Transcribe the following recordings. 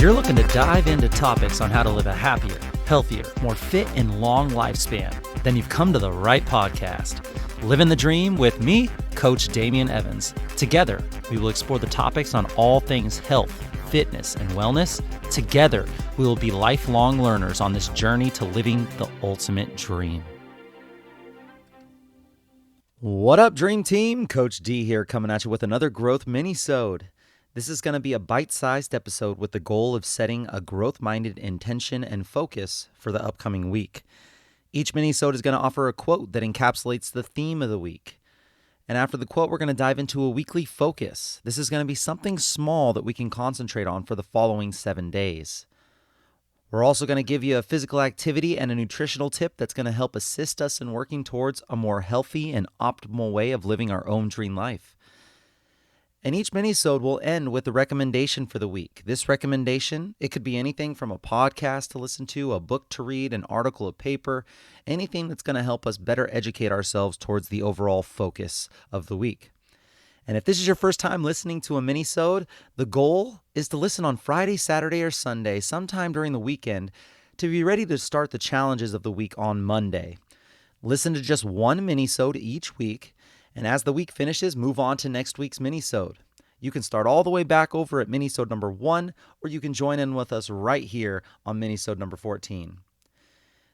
you're looking to dive into topics on how to live a happier, healthier, more fit, and long lifespan, then you've come to the right podcast. Livin the Dream with me, Coach Damian Evans. Together, we will explore the topics on all things health, fitness, and wellness. Together, we will be lifelong learners on this journey to living the ultimate dream. What up, Dream Team? Coach D here, coming at you with another growth MINIsode. This is going to be a bite-sized episode with the goal of setting a growth-minded intention and focus for the upcoming week. Each MINIsode is going to offer a quote that encapsulates the theme of the week. And after the quote, we're going to dive into a weekly focus. This is going to be something small that we can concentrate on for the following 7 days. We're also going to give you a physical activity and a nutritional tip that's going to help assist us in working towards a more healthy and optimal way of living our own dream life. And each MINIsode will end with a recommendation for the week. This recommendation, it could be anything from a podcast to listen to, a book to read, an article of paper, anything that's going to help us better educate ourselves towards the overall focus of the week. And if this is your first time listening to a MINIsode, the goal is to listen on Friday, Saturday, or Sunday, sometime during the weekend, to be ready to start the challenges of the week on Monday. Listen to just one MINIsode each week, and as the week finishes, move on to next week's MINIsode. You can start all the way back over at MINIsode number 1, or you can join in with us right here on MINIsode number 14.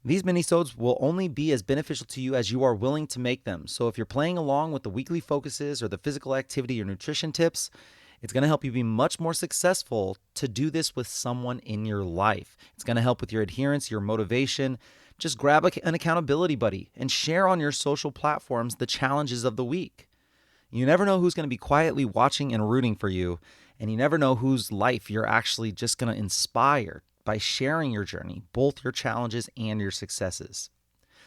These MINIsodes will only be as beneficial to you as you are willing to make them. So if you're playing along with the weekly focuses or the physical activity or nutrition tips, it's going to help you be much more successful to do this with someone in your life. It's going to help with your adherence, your motivation. Just grab an accountability buddy and share on your social platforms the challenges of the week. You never know who's going to be quietly watching and rooting for you, and you never know whose life you're actually just going to inspire by sharing your journey, both your challenges and your successes.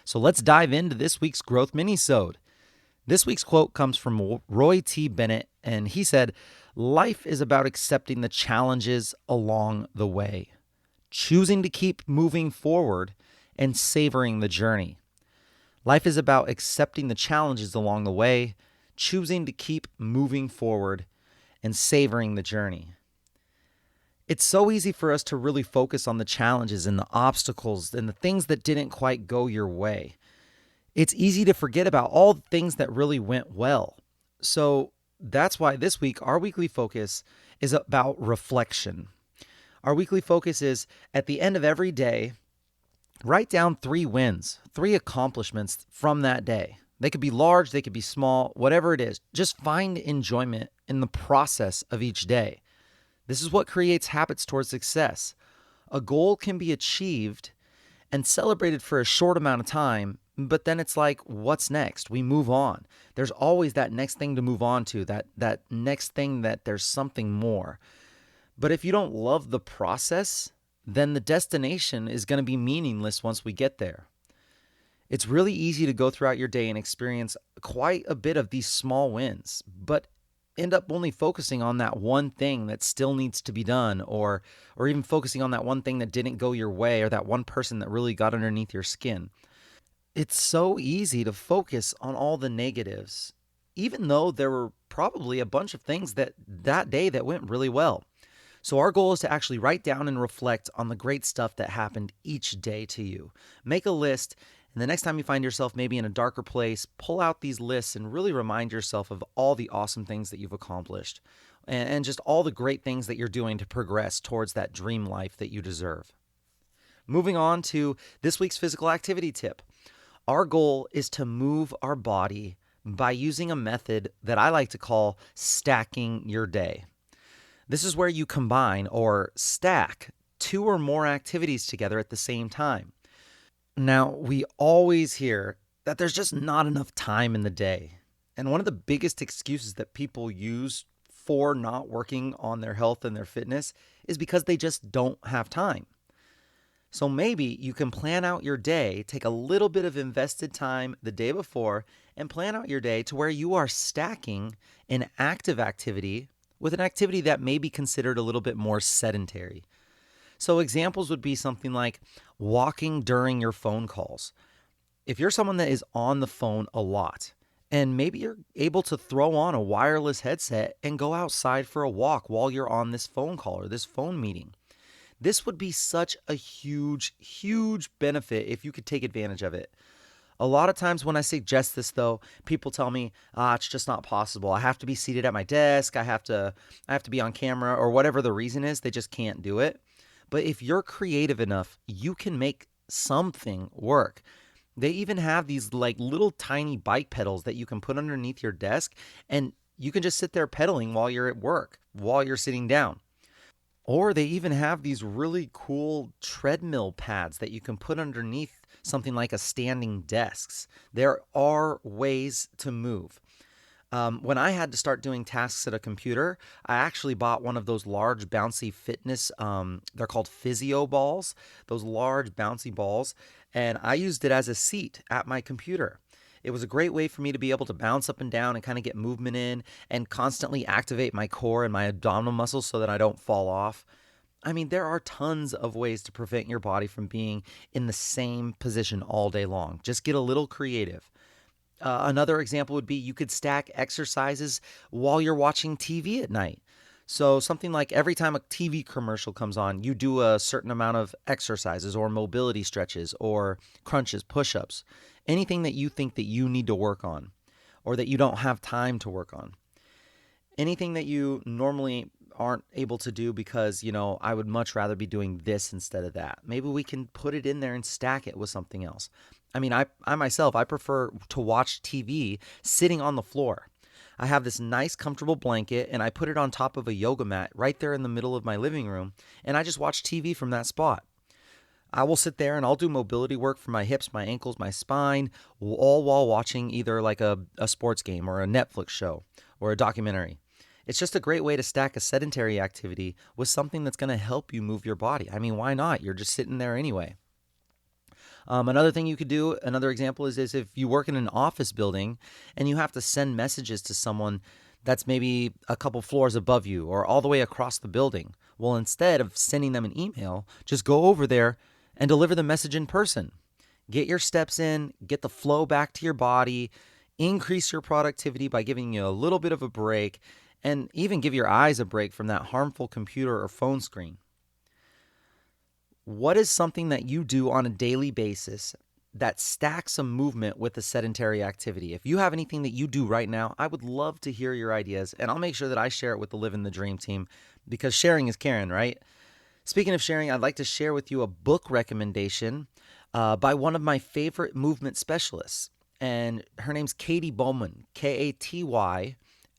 So let's dive into this week's Growth MINIsode. This week's quote comes from Roy T. Bennett, and he said, "Life is about accepting the challenges along the way, choosing to keep moving forward and savoring the journey. Life is about accepting the challenges along the way, choosing to keep moving forward and savoring the journey." It's so easy for us to really focus on the challenges and the obstacles and the things that didn't quite go your way. It's easy to forget about all the things that really went well. So that's why this week, our weekly focus is about reflection. Our weekly focus is at the end of every day, write down 3 wins, 3 accomplishments from that day. They could be large, they could be small, whatever it is. Just find enjoyment in the process of each day. This is what creates habits towards success. A goal can be achieved and celebrated for a short amount of time, but then it's like, what's next? We move on. There's always that next thing to move on to, that next thing that there's something more. But if you don't love the process, then the destination is going to be meaningless once we get there. It's really easy to go throughout your day and experience quite a bit of these small wins, but end up only focusing on that one thing that still needs to be done, or even focusing on that one thing that didn't go your way, or that one person that really got underneath your skin. It's so easy to focus on all the negatives, even though there were probably a bunch of things that day that went really well. So our goal is to actually write down and reflect on the great stuff that happened each day to you. Make a list, and the next time you find yourself maybe in a darker place, pull out these lists and really remind yourself of all the awesome things that you've accomplished and just all the great things that you're doing to progress towards that dream life that you deserve. Moving on to this week's physical activity tip. Our goal is to move our body by using a method that I like to call stacking your day. This is where you combine or stack 2 or more activities together at the same time. Now, we always hear that there's just not enough time in the day. And one of the biggest excuses that people use for not working on their health and their fitness is because they just don't have time. So maybe you can plan out your day, take a little bit of invested time the day before, and plan out your day to where you are stacking an active activity with an activity that may be considered a little bit more sedentary. So examples would be something like walking during your phone calls. If you're someone that is on the phone a lot, and maybe you're able to throw on a wireless headset and go outside for a walk while you're on this phone call or this phone meeting. This would be such a huge, huge benefit if you could take advantage of it. A lot of times when I suggest this though, people tell me, it's just not possible. I have to be seated at my desk, I have to be on camera, or whatever the reason is, they just can't do it. But if you're creative enough, you can make something work. They even have these like little tiny bike pedals that you can put underneath your desk, and you can just sit there pedaling while you're at work, while you're sitting down. Or they even have these really cool treadmill pads that you can put underneath something like a standing desks. There are ways to move. When I had to start doing tasks at a computer, I actually bought one of those large bouncy fitness, they're called physio balls, those large bouncy balls, and I used it as a seat at my computer. It was a great way for me to be able to bounce up and down and kind of get movement in and constantly activate my core and my abdominal muscles so that I don't fall off. I mean, there are tons of ways to prevent your body from being in the same position all day long. Just get a little creative. Another example would be you could stack exercises while you're watching TV at night. So, something like every time a TV commercial comes on, you do a certain amount of exercises or mobility stretches or crunches, push ups, anything that you think that you need to work on or that you don't have time to work on. Anything that you normally aren't able to do because, I would much rather be doing this instead of that. Maybe we can put it in there and stack it with something else. I mean, I myself, I prefer to watch TV sitting on the floor. I have this nice, comfortable blanket, and I put it on top of a yoga mat right there in the middle of my living room, and I just watch TV from that spot. I will sit there and I'll do mobility work for my hips, my ankles, my spine, all while watching either like a sports game or a Netflix show or a documentary. It's just a great way to stack a sedentary activity with something that's going to help you move your body. I mean, why not? You're just sitting there anyway. Another thing you could do, another example is if you work in an office building and you have to send messages to someone that's maybe a couple floors above you or all the way across the building. Well, instead of sending them an email, just go over there and deliver the message in person. Get your steps in, get the flow back to your body, increase your productivity by giving you a little bit of a break, and even give your eyes a break from that harmful computer or phone screen. What is something that you do on a daily basis that stacks some movement with a sedentary activity? If you have anything that you do right now, I would love to hear your ideas, and I'll make sure that I share it with the Livin the Dream team because sharing is caring, right? Speaking of sharing, I'd like to share with you a book recommendation by one of my favorite movement specialists, and her name's Katy Bowman, Katy,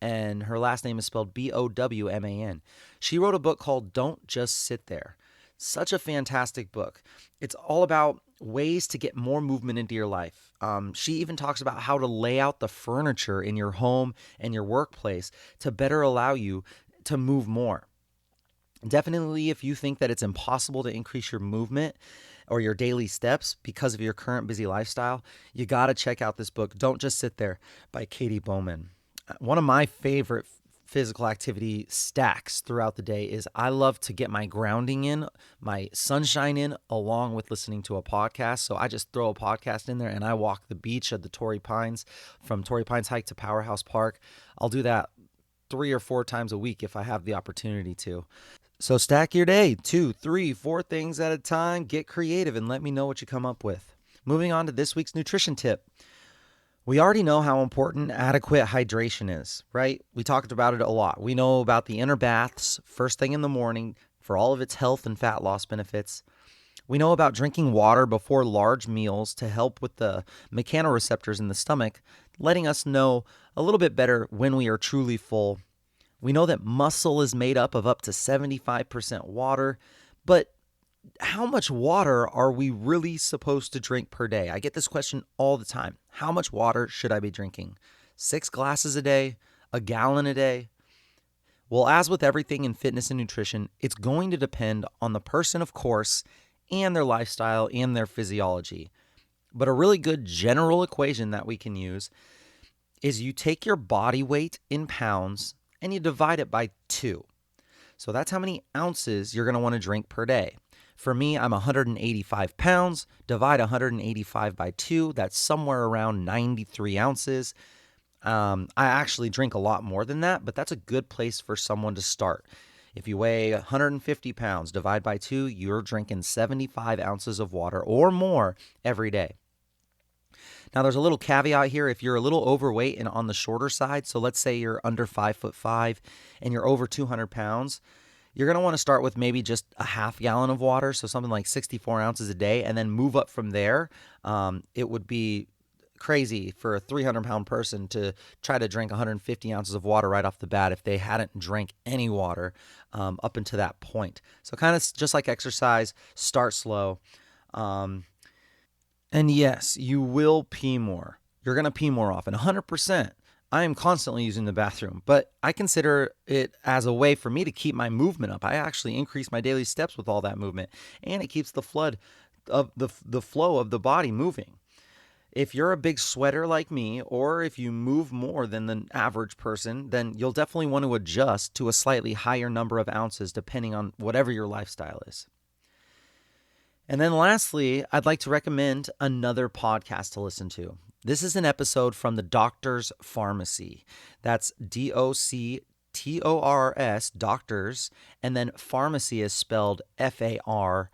and her last name is spelled Bowman. She wrote a book called Don't Just Sit There. Such a fantastic book. It's all about ways to get more movement into your life. She even talks about how to lay out the furniture in your home and your workplace to better allow you to move more. Definitely, if you think that it's impossible to increase your movement or your daily steps because of your current busy lifestyle, you got to check out this book, Don't Just Sit There by Katy Bowman. One of my favorite physical activity stacks throughout the day is I love to get my grounding in, my sunshine in, along with listening to a podcast. So I just throw a podcast in there and I walk the beach of the Torrey Pines, from Torrey Pines Hike to Powerhouse Park. I'll do that 3 or 4 times a week if I have the opportunity to. So stack your day, 2, 3, 4 things at a time. Get creative and let me know what you come up with. Moving on to this week's nutrition tip. We already know how important adequate hydration is, right? We talked about it a lot. We know about the inner baths first thing in the morning for all of its health and fat loss benefits. We know about drinking water before large meals to help with the mechanoreceptors in the stomach, letting us know a little bit better when we are truly full. We know that muscle is made up to 75% water, but how much water are we really supposed to drink per day? I get this question all the time. How much water should I be drinking? 6 glasses a day? A gallon a day? Well, as with everything in fitness and nutrition, it's going to depend on the person, of course, and their lifestyle and their physiology. But a really good general equation that we can use is you take your body weight in pounds and you divide it by 2. So that's how many ounces you're going to want to drink per day. For me, I'm 185 pounds. Divide 185 by 2. That's somewhere around 93 ounces. I actually drink a lot more than that, but that's a good place for someone to start. If you weigh 150 pounds, divide by 2, you're drinking 75 ounces of water or more every day. Now, there's a little caveat here. If you're a little overweight and on the shorter side, so let's say you're under 5'5" and you're over 200 pounds, you're going to want to start with maybe just a half gallon of water, so something like 64 ounces a day, and then move up from there. It would be crazy for a 300-pound person to try to drink 150 ounces of water right off the bat if they hadn't drank any water up until that point. So kind of just like exercise, start slow. And yes, you will pee more. You're going to pee more often, 100%. I am constantly using the bathroom, but I consider it as a way for me to keep my movement up. I actually increase my daily steps with all that movement, and it keeps the flow of the body moving. If you're a big sweater like me, or if you move more than the average person, then you'll definitely want to adjust to a slightly higher number of ounces depending on whatever your lifestyle is. And then lastly, I'd like to recommend another podcast to listen to. This is an episode from the Doctor's Pharmacy. That's DOCTORS, Doctors, and then pharmacy is spelled FARMACY.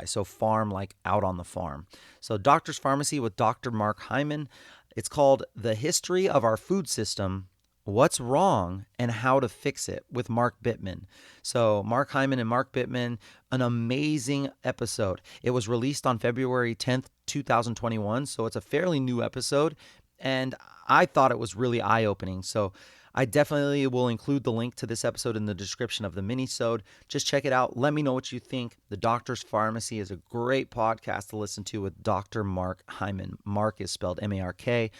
So farm, like out on the farm. So Doctor's Pharmacy with Dr. Mark Hyman. It's called The History of Our Food System, What's Wrong and How to Fix It with Mark Bittman. So Mark Hyman and Mark Bittman, an amazing episode. It was released on February 10th, 2021. So it's a fairly new episode. And I thought it was really eye-opening. So I definitely will include the link to this episode in the description of the MINIsode. Just check it out. Let me know what you think. The Doctor's Pharmacy is a great podcast to listen to with Dr. Mark Hyman. Mark is spelled MARKHYMAN.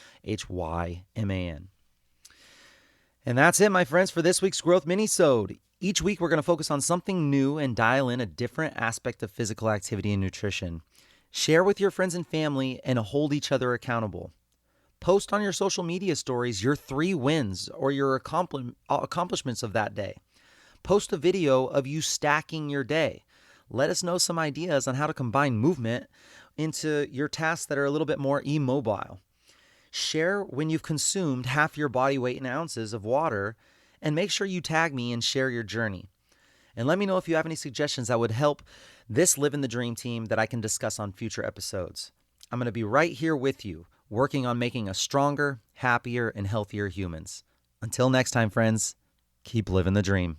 And that's it, my friends, for this week's Growth Minisode. Each week, we're going to focus on something new and dial in a different aspect of physical activity and nutrition. Share with your friends and family and hold each other accountable. Post on your social media stories your 3 wins or your accomplishments of that day. Post a video of you stacking your day. Let us know some ideas on how to combine movement into your tasks that are a little bit more immobile. Share when you've consumed half your body weight in ounces of water, and make sure you tag me and share your journey. And let me know if you have any suggestions that would help this Live in the Dream team that I can discuss on future episodes. I'm going to be right here with you, working on making us stronger, happier, and healthier humans. Until next time, friends, keep living the dream.